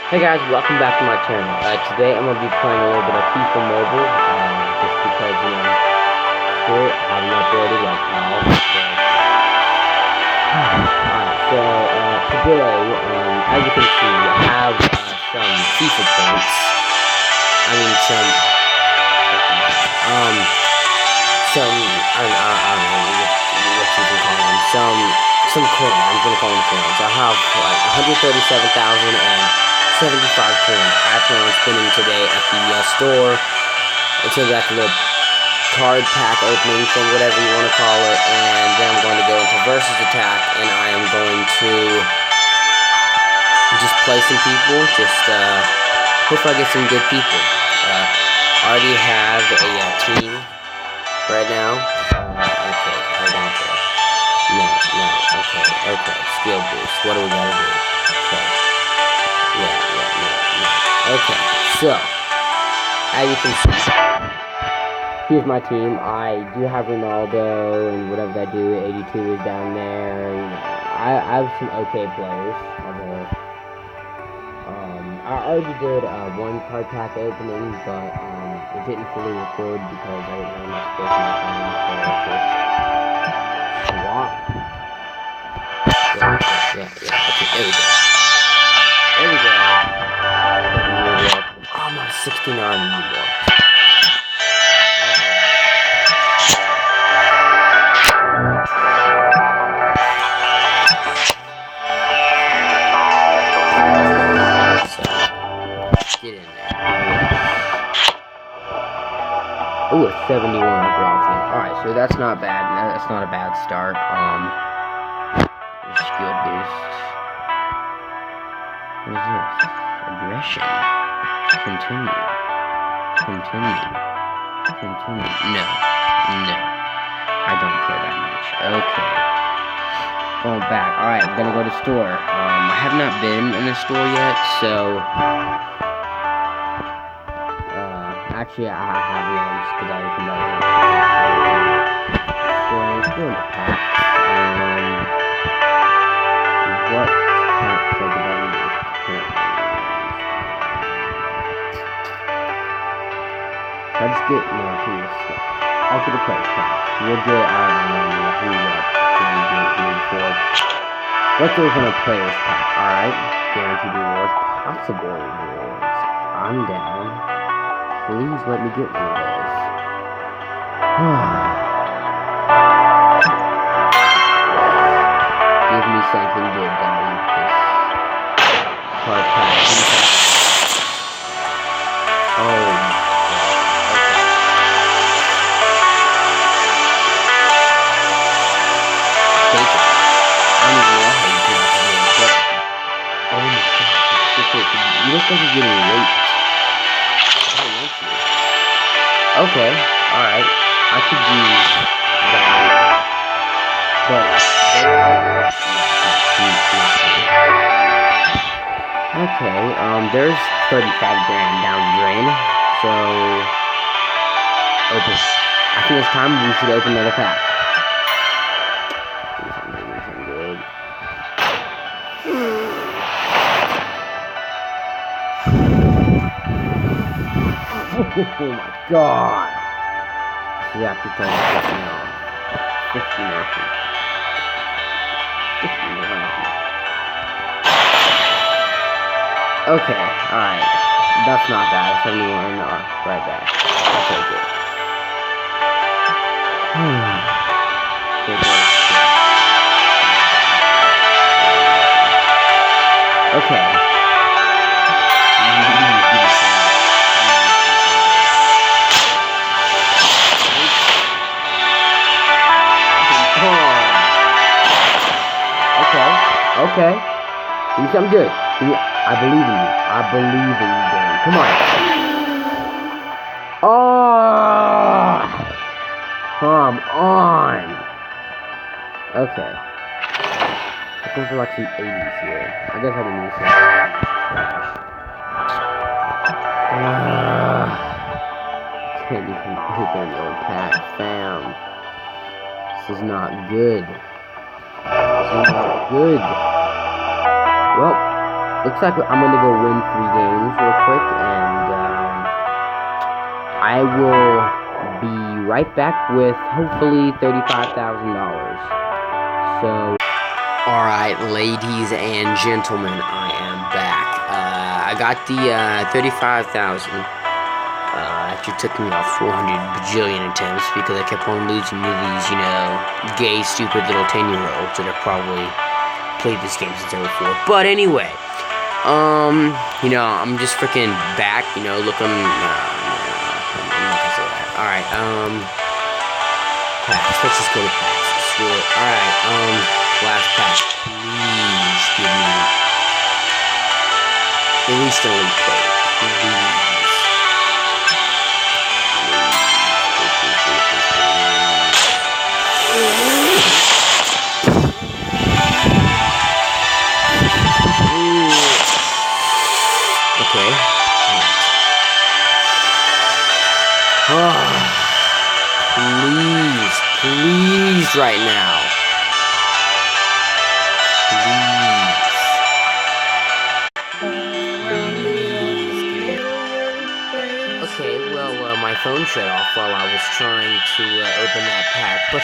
Hey guys, welcome back to my channel. Today I'm gonna be playing a little bit of FIFA Mobile, just because screw it, haven't uploaded like how. Today, as you can see, I have some FIFA points. I mean I don't know what you can call them. Some coins. I'm gonna call them coins. I have like 137,075 coins. That's what I'm spending today at the store. Until that little card pack opening thing, whatever you want to call it, and then I'm going to go into versus attack, and I am going to just play some people. Hopefully I get some good people. I already have a team right now. Okay, hold on to it. No, okay, skill boost. What do we gotta do? Okay. No. Okay, so, as you can see, here's my team. I do have Ronaldo, and whatever I do, 82 is down there. I have some okay players. I already did one card pack opening, but it didn't fully record because I didn't have enough space on my phone, so let's just swap. Yeah. Okay, there we go. I'm on 69 anymore. Get in there. Ooh, a 71 overall team. Alright, so that's not bad. That's not a bad start. Skill boost. What is this? Aggression. Continue. No. I don't care that much. Okay. Going back. Alright, I'm gonna go to store. I have not been in the store yet, so actually, I have names because I opened up. So, let's go into packs. What packs are the bottom? I just get more tools. I'll get a price pack. We'll get, let's open a player's pack. Alright. Guaranteed rewards. Possible rewards. I'm down. Please let me get one of those. Give me something good, daddy. Card pack. Oh my god. Okay. Take it. I don't even know how you do this, but oh my god. You look like you're getting raped. Okay, alright. I could use that. But okay, there's 35 grand down the drain. So open. I think it's time we should open another pack. Something good. Oh my god! This is actually starting to piss me off. 50 nothing. 50 nothing. Okay, alright. That's not bad. 71, right back. I'll take it. Okay. Okay. Give me something good. I believe in you. Dan. Come on. Oh! Come on. Okay. I'm going for like some 80s here. I guess I can use some can't even open your pack, fam. This is not good. Well, Looks like I'm gonna go win 3 games real quick, and I will be right back with hopefully $35,000. So, alright, ladies and gentlemen, I am back. I got the 35,000 after it took me about 400 bajillion attempts because I kept on losing to these, gay, stupid little 10-year-olds that have probably played this game since they were 4. But anyway, I'm just freaking back, looking, I'm not gonna say that. Alright, pass. Let's just go to pass. Screw it. Alright, last pass. Please give me at least a lead play. Please. Okay. Oh, please, right now. Please. Okay, well, my phone shut off while I was trying to open that pack, but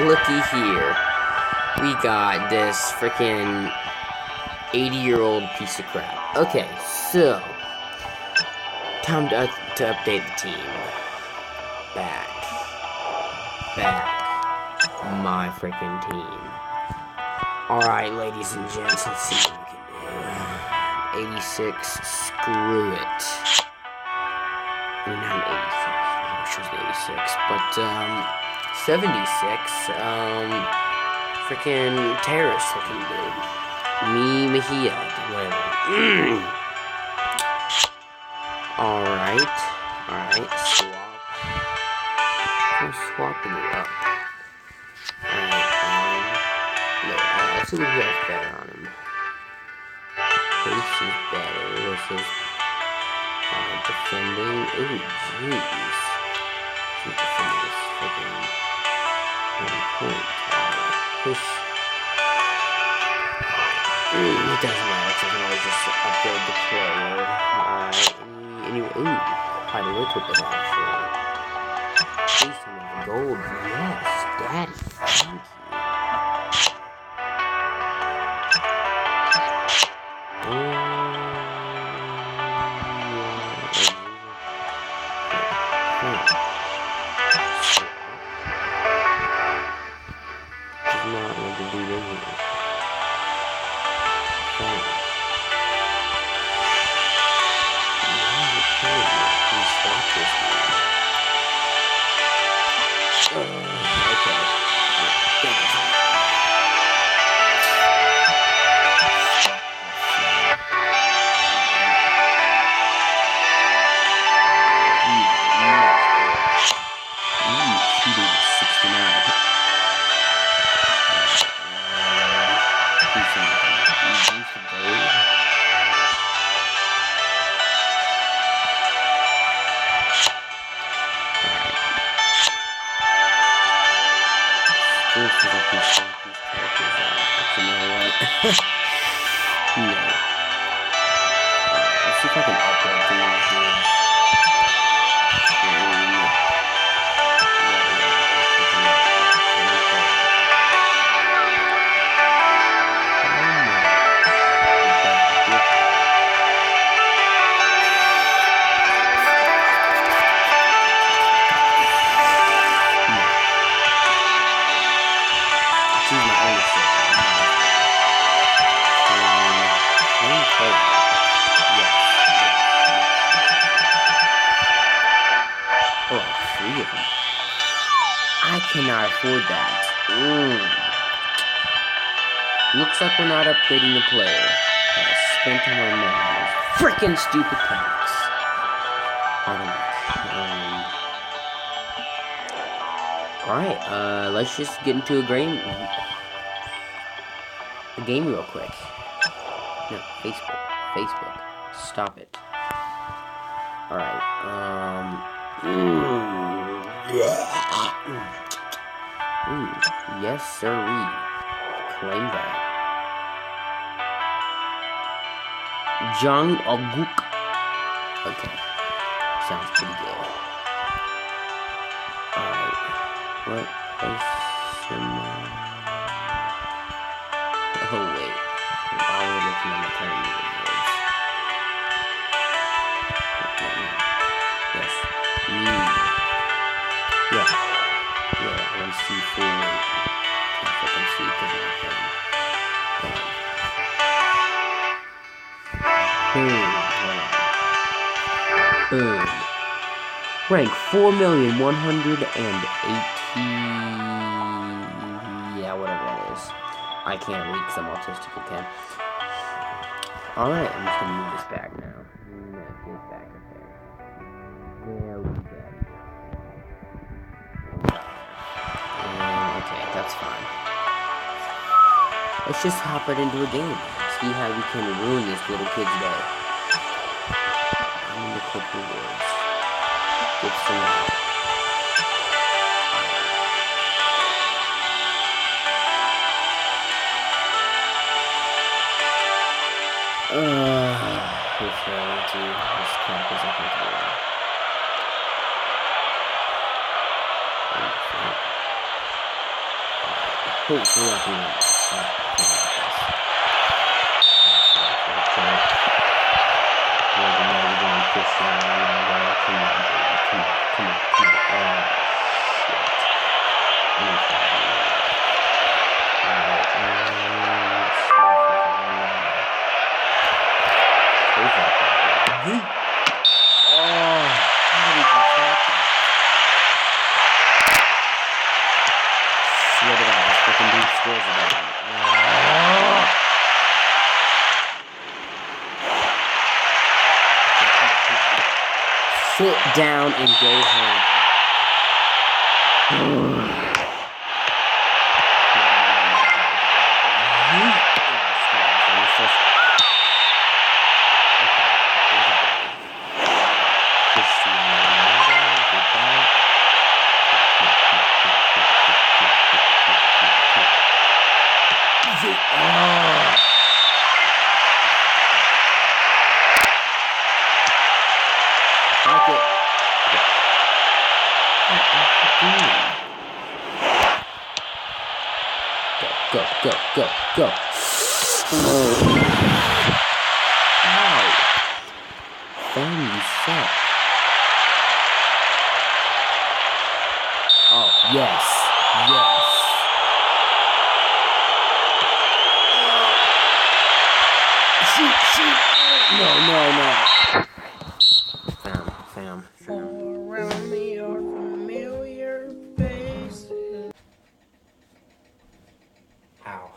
looky here. We got this freaking 80-year-old piece of crap. Okay, so time to update the team. Back, my freaking team. Alright, ladies and gents, let's see what we can do. 86, screw it. I mean, I'm 86. I wish it was 86, but 76, freaking terrorist looking dude. Me Mejia, whatever. Alright, swap. I'm swapping it up. Alright, let's see what he has better on him. Pace is better. This is defending. Ooh, jeez. Defending is freaking 1 point. It doesn't matter, so I can always just upgrade the player. Anyway, ooh, quite a little bit actually. Please tell me gold. Yes, daddy, thank you. Does not want to do in here. No. Let's see if I can upgrade these dudes. I cannot afford that. Looks like we're not upgrading the player. I spent on my money on those freaking stupid packs. Alright, let's just get into a game real quick. No, Facebook. Stop it. Alright, yes, sirree. Claim that. Jung Oguk. Okay. Sounds pretty good. Alright. What is oh wait. I was looking at my current leaderboards. Yes. Yeah. Yeah, I want to see full. Can't fucking see because of my phone. Boom. Rank 4,180,000. Yeah, whatever that is. I can't read because I'm autistic again. Alright, I'm just gonna move this back now. Get it back up there. There we go. Okay, that's fine. Let's just hop right into a game. See how we can ruin this little kid's day. I'm gonna click rewards. Get some help. This crap is uncomfortable. Hopefully I can win this. Sit down and go home. Go. Ow. Damn, you suck. Oh, yes. Shoot. No. Fam. Around me are familiar faces. Ow.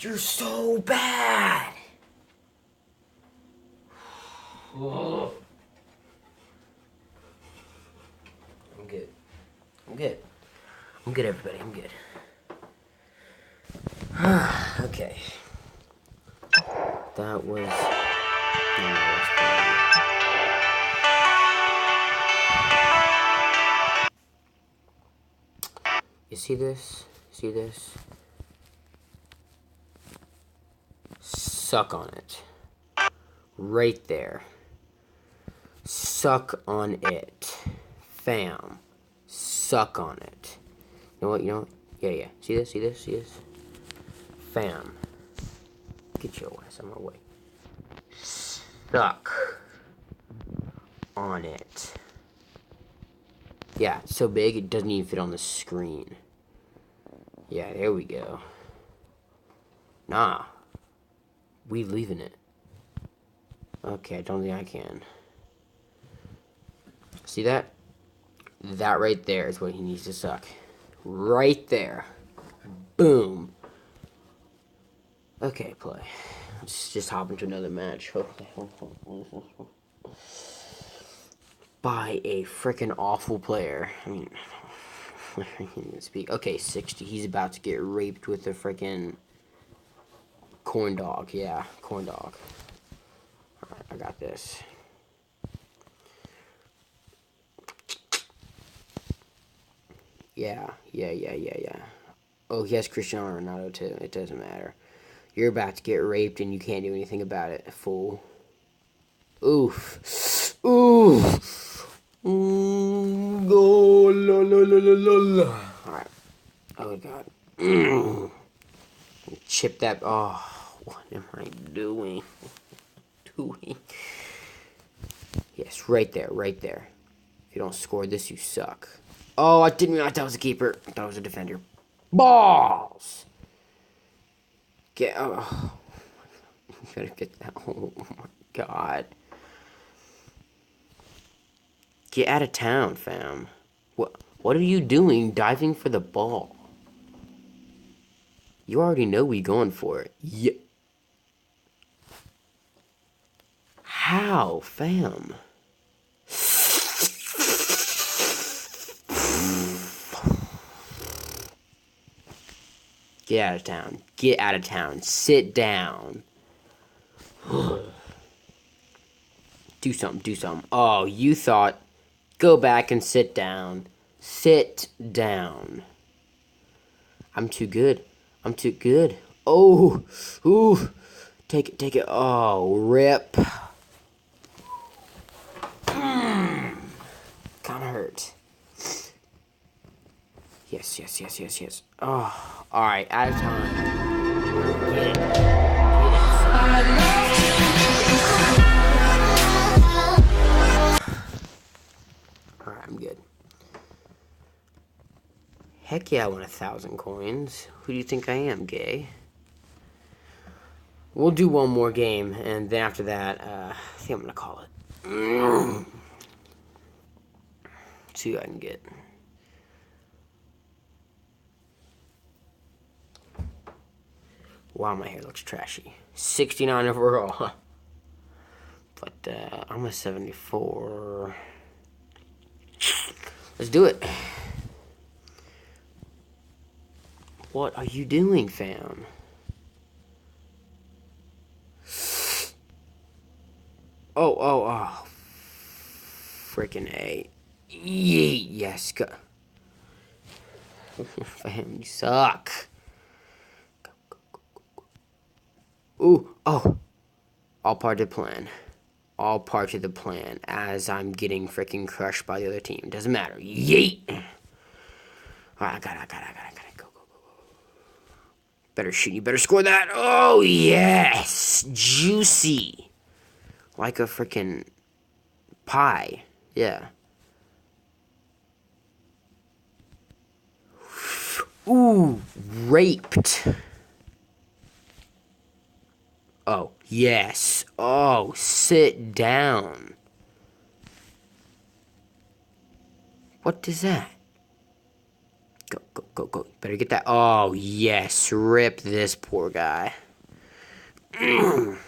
You're so bad. Ugh. I'm good, everybody. I'm good. Okay. That was... You see this? Suck on it. Right there. Suck on it. Fam. Suck on it. You know what? Yeah. See this? Fam. Get your ass out of my way. Suck on it. Yeah, it's so big it doesn't even fit on the screen. Yeah, there we go. Nah. We leaving it. Okay, I don't think I can. See that? That right there is what he needs to suck. Right there. Boom. Okay, play. Let's just hop into another match. By a freaking awful player. I mean, I can't even speak. Okay, 60. He's about to get raped with a freaking corn dog. Yeah, corn dog. Alright, I got this. Yeah. Oh, he has Cristiano Ronaldo too. It doesn't matter. You're about to get raped and you can't do anything about it, fool. Oof. Oof. Go, la, la, la, la, la. Alright. Oh, God. Chip that. Oh, what am I doing? Yes, right there, right there. If you don't score this, you suck. Oh, I didn't realize that was a keeper. I thought it was a defender. Balls! Get. Oh. You gotta get that. Oh, my God. Get out of town, fam. What are you doing diving for the ball? You already know we going for it. Yeah. How, fam? Get out of town. Get out of town. Sit down. Do something. Do something. Oh, you thought. Go back and sit down. Sit down. I'm too good. I'm too good. Oh. Ooh. Take it. Take it. Oh, rip. Kinda hurt. Yes, yes, yes, yes, yes. Oh, alright, out of time. Get it. Get it. Alright, I'm good. Heck yeah, I want 1,000 coins. Who do you think I am, gay? We'll do one more game, and then after that, I think I'm gonna call it. See what I can get. Wow, my hair looks trashy. 69 overall. But I'm a 74. Let's do it. What are you doing, fam? Oh. Freaking A. Yeet, yes, go. Fam, you suck. Ooh, oh. All part of the plan. All part of the plan as I'm getting freaking crushed by the other team. Doesn't matter. Yeet. Alright, I got it. Go. Better shoot. You better score that. Oh, yes. Juicy. Like a freaking pie. Yeah. Ooh, raped. Oh, yes. Oh, sit down. What is that? Go. Better get that. Oh, yes. Rip this poor guy. Come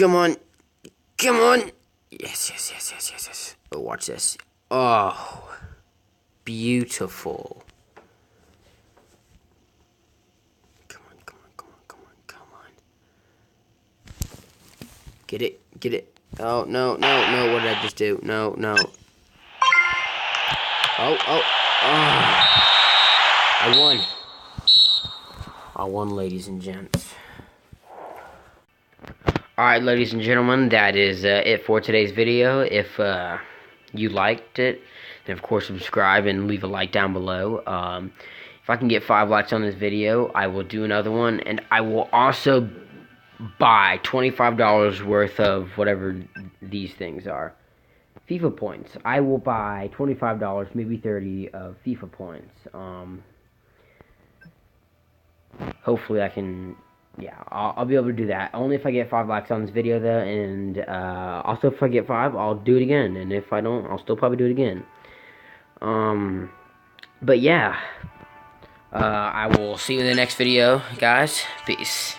on. Yes. Oh, watch this. Oh, beautiful. Come on. Get it. Oh, no. What did I just do? No. Oh. I won, ladies and gents. Alright, ladies and gentlemen, that is it for today's video. If you liked it, then of course subscribe and leave a like down below. If I can get 5 likes on this video, I will do another one, and I will also buy $25 worth of whatever these things are. FIFA points. I will buy $25, maybe 30 of FIFA points. Hopefully I can, yeah, I'll be able to do that. Only if I get 5 likes on this video though, and also if I get 5, I'll do it again, and if I don't, I'll still probably do it again. But yeah, I will see you in the next video, guys. Peace.